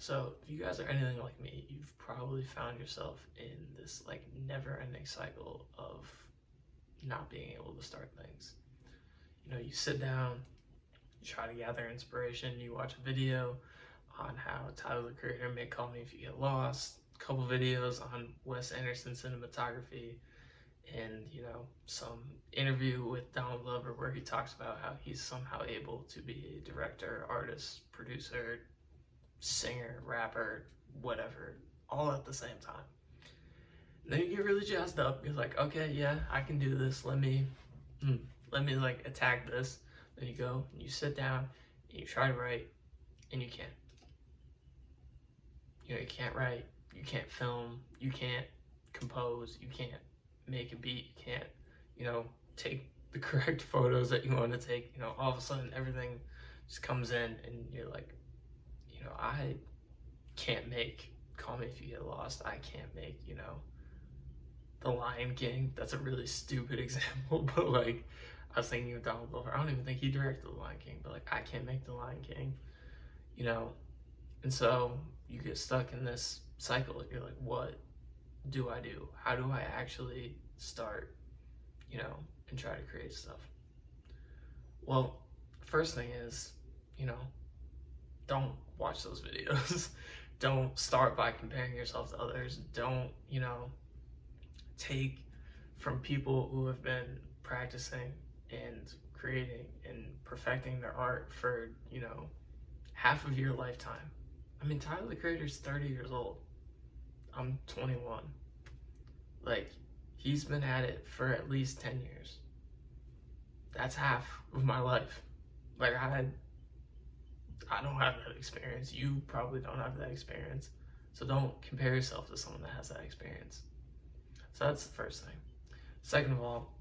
So if you guys are anything like me, you've probably found yourself in this like never-ending cycle of not being able to start things. You know, you sit down, you try to gather inspiration, you watch a video on how Tyler the Creator made Call Me If You Get Lost, a couple videos on Wes Anderson cinematography, and some interview with Donald Glover where he talks about how he's somehow able to be a director, artist, producer, singer, rapper, whatever, all at the same time. And then you get really jazzed up. You're like, okay, yeah, I can do this. Let me like attack this. Then you go and you sit down and you try to write, and you can't. You can't write, you can't film, you can't compose, you can't make a beat, you can't, take the correct photos that you want to take. All of a sudden everything just comes in and you're like, I can't make Call Me If You Get Lost. I can't make, The Lion King. That's a really stupid example, but like, I was thinking of Donald Glover. I don't even think he directed The Lion King, but like, I can't make The Lion King, And so you get stuck in this cycle. You're like, what do I do? How do I actually start, and try to create stuff? Well, first thing is, don't watch those videos. Don't start by comparing yourself to others. Don't, take from people who have been practicing and creating and perfecting their art for, half of your lifetime. I mean, Tyler the Creator's 30 years old. I'm 21. Like, he's been at it for at least 10 years. That's half of my life. Like, I don't have that experience. You probably don't have that experience. So don't compare yourself to someone that has that experience. So that's the first thing. Second of all,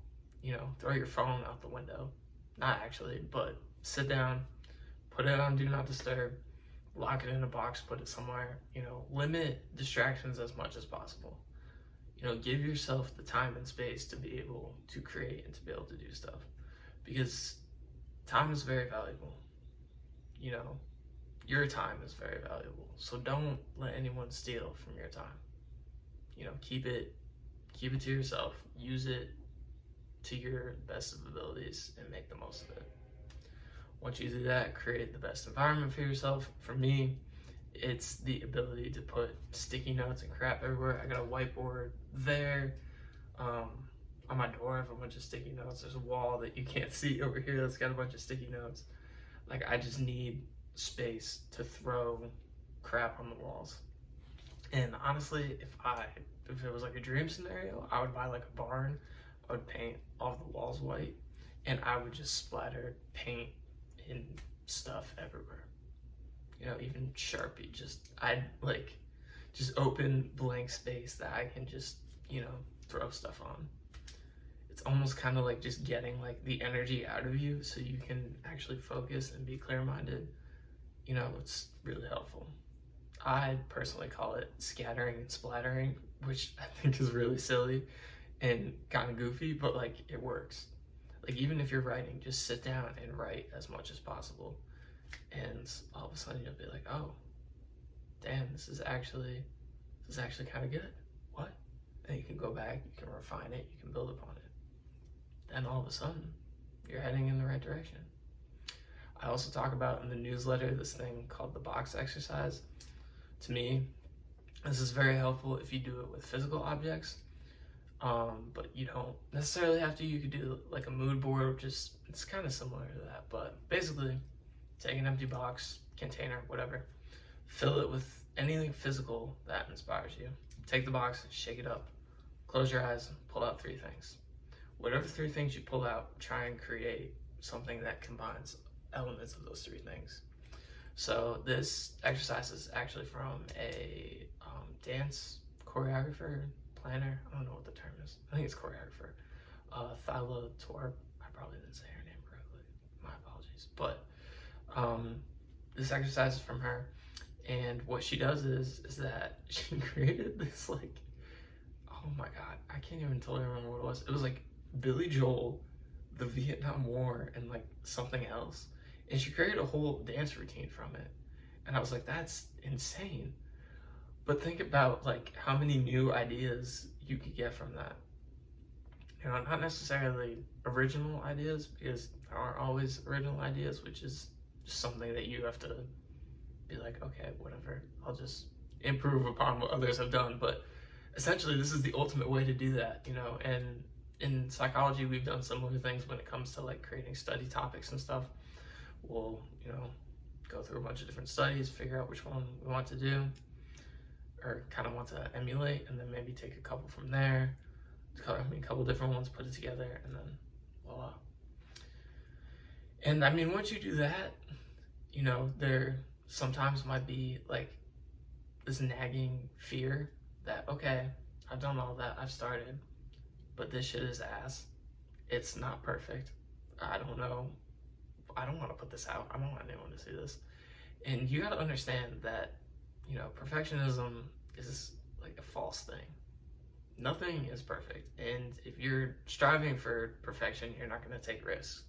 throw your phone out the window. Not actually, but sit down, put it on Do Not Disturb, lock it in a box, put it somewhere, limit distractions as much as possible. Give yourself the time and space to be able to create and to be able to do stuff, because time is very valuable. Your time is very valuable. So don't let anyone steal from your time. Keep it to yourself. Use it to your best of abilities and make the most of it. Once you do that, create the best environment for yourself. For me, it's the ability to put sticky notes and crap everywhere. I got a whiteboard there. On my door, I have a bunch of sticky notes. There's a wall that you can't see over here that's got a bunch of sticky notes. Like, I just need space to throw crap on the walls. And honestly, if it was like a dream scenario, I would buy like a barn. I would paint all the walls white, and I would just splatter paint and stuff everywhere. Even Sharpie. I'd like just open blank space that I can just, throw stuff on. It's almost kind of like just getting like the energy out of you so you can actually focus and be clear-minded. It's really helpful. I personally call it scattering and splattering, which I think is really silly and kind of goofy, but like, it works. Like, even if you're writing, just sit down and write as much as possible. And all of a sudden you'll be like, oh, damn, this is actually kind of good. What? And you can go back, you can refine it, you can build upon it. Then all of a sudden, you're heading in the right direction. I also talk about in the newsletter this thing called the box exercise. To me, this is very helpful if you do it with physical objects. But you don't necessarily have to. You could do like a mood board, it's kind of similar to that. But basically, take an empty box, container, whatever, fill it with anything physical that inspires you. Take the box, shake it up, close your eyes, pull out 3 things. Whatever 3 things you pull out, try and create something that combines elements of those 3 things. So this exercise is actually from a dance choreographer, planner, I don't know what the term is. I think it's choreographer. Thyla Torp. I probably didn't say her name correctly. My apologies. But this exercise is from her, and what she does is that she created this like, oh my god, I can't even totally remember what it was. It was like Billy Joel, the Vietnam War, and like something else. And she created a whole dance routine from it. And I was like, that's insane. But think about like how many new ideas you could get from that. You know, not necessarily original ideas, because there aren't always original ideas, which is just something that you have to be like, okay, whatever, I'll just improve upon what others have done. But essentially, this is the ultimate way to do that, you know. And in psychology, we've done similar things when it comes to like creating study topics and stuff. We'll, you know, go through a bunch of different studies, figure out which one we want to do or kind of want to emulate, and then maybe take a couple from there, a couple different ones, put it together, and then voila. And I mean, once you do that, you know, there sometimes might be like this nagging fear that, okay, I've done all that, I've started, but this shit is ass. It's not perfect. I don't know. I don't want to put this out. I don't want anyone to see this. And you got to understand that, you know, perfectionism is like a false thing. Nothing is perfect. And if you're striving for perfection, you're not going to take risks.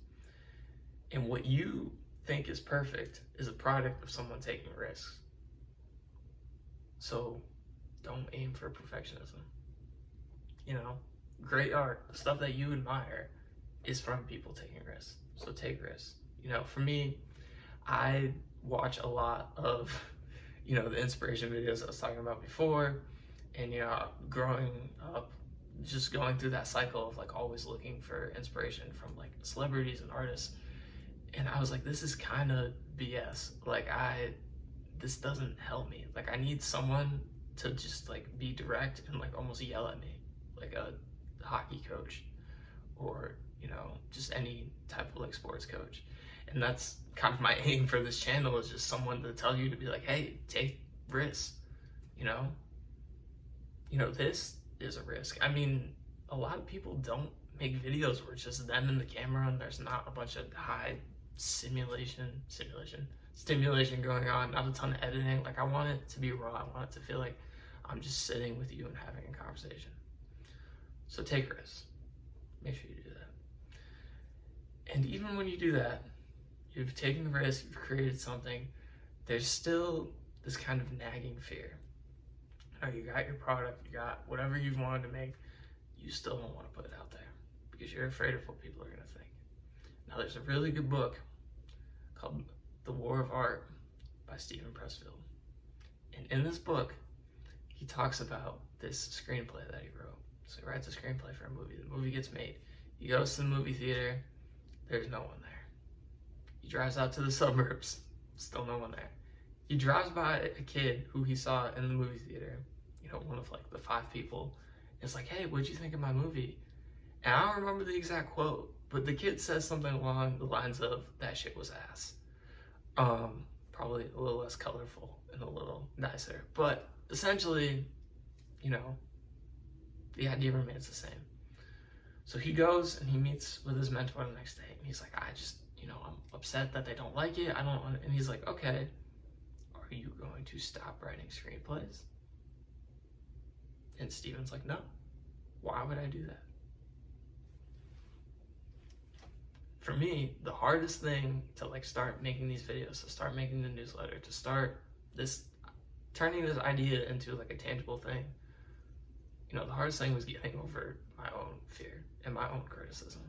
And what you think is perfect is a product of someone taking risks. So don't aim for perfectionism. You know, great art, the stuff that you admire, is from people taking risks. So take risks. You know, for me, I watch a lot of, you know, the inspiration videos I was talking about before. And, you know, growing up, just going through that cycle of like always looking for inspiration from like celebrities and artists. And I was like, this is kind of BS. Like, this doesn't help me. Like, I need someone to just like be direct and like almost yell at me, like a hockey coach or, you know, just any type of like sports coach. And that's kind of my aim for this channel, is just someone to tell you to be like, hey, take risks, you know? You know, this is a risk. I mean, a lot of people don't make videos where it's just them and the camera and there's not a bunch of high stimulation going on, not a ton of editing. Like, I want it to be raw. I want it to feel like I'm just sitting with you and having a conversation. So take risks. Make sure you do that. And even when you do that, you've taken the risk, you've created something, there's still this kind of nagging fear. Now, you got your product, you got whatever you've wanted to make, you still don't want to put it out there because you're afraid of what people are going to think. Now, there's a really good book called The War of Art by Steven Pressfield. And in this book, he talks about this screenplay that he wrote. So he writes a screenplay for a movie. The movie gets made. He goes to the movie theater. There's no one there. He drives out to the suburbs. Still no one there. He drives by a kid who he saw in the movie theater, you know, one of like the 5 people. It's like, hey, what'd you think of my movie? And I don't remember the exact quote, but the kid says something along the lines of, that shit was ass. Probably a little less colorful and a little nicer. But essentially, you know, the idea remains the same. So he goes and he meets with his mentor the next day, and he's like, I just, you know, I'm upset that they don't like it. And he's like, okay, are you going to stop writing screenplays? And Steven's like, no. Why would I do that? For me, the hardest thing to like start making these videos, to start making the newsletter, to start this, turning this idea into like a tangible thing, you know, the hardest thing was getting over my own fear and my own criticism.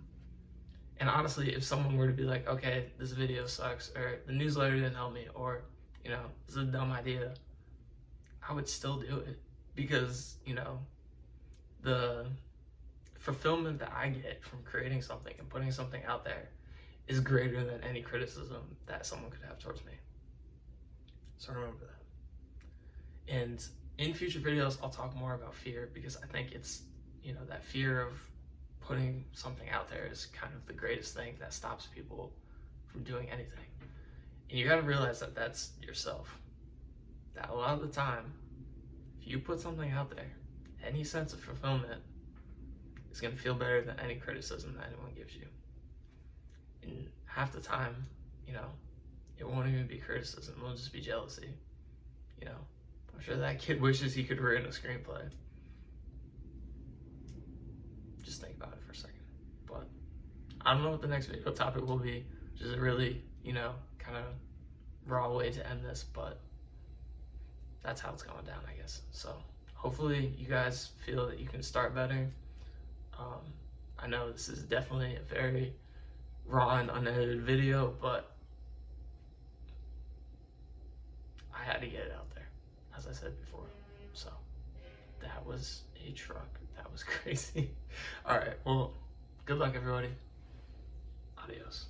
And honestly, if someone were to be like, okay, this video sucks, or the newsletter didn't help me, or, you know, this is a dumb idea, I would still do it, because, you know, the fulfillment that I get from creating something and putting something out there is greater than any criticism that someone could have towards me. So remember that. And in future videos, I'll talk more about fear, because I think it's, you know, that fear of putting something out there is kind of the greatest thing that stops people from doing anything. And you got to realize that that's yourself. That a lot of the time, if you put something out there, any sense of fulfillment is going to feel better than any criticism that anyone gives you. And half the time, you know, it won't even be criticism, it'll just be jealousy. You know, I'm sure that kid wishes he could write a screenplay. Just think about it for a second. But I don't know what the next video topic will be, which is a really, you know, kind of raw way to end this, but that's how it's going down, I guess. So hopefully you guys feel that you can start better. I know this is definitely a very raw and unedited video, but I had to get it out there, as I said before. So that was a truck. That was crazy. All right, well, good luck, everybody. Adios.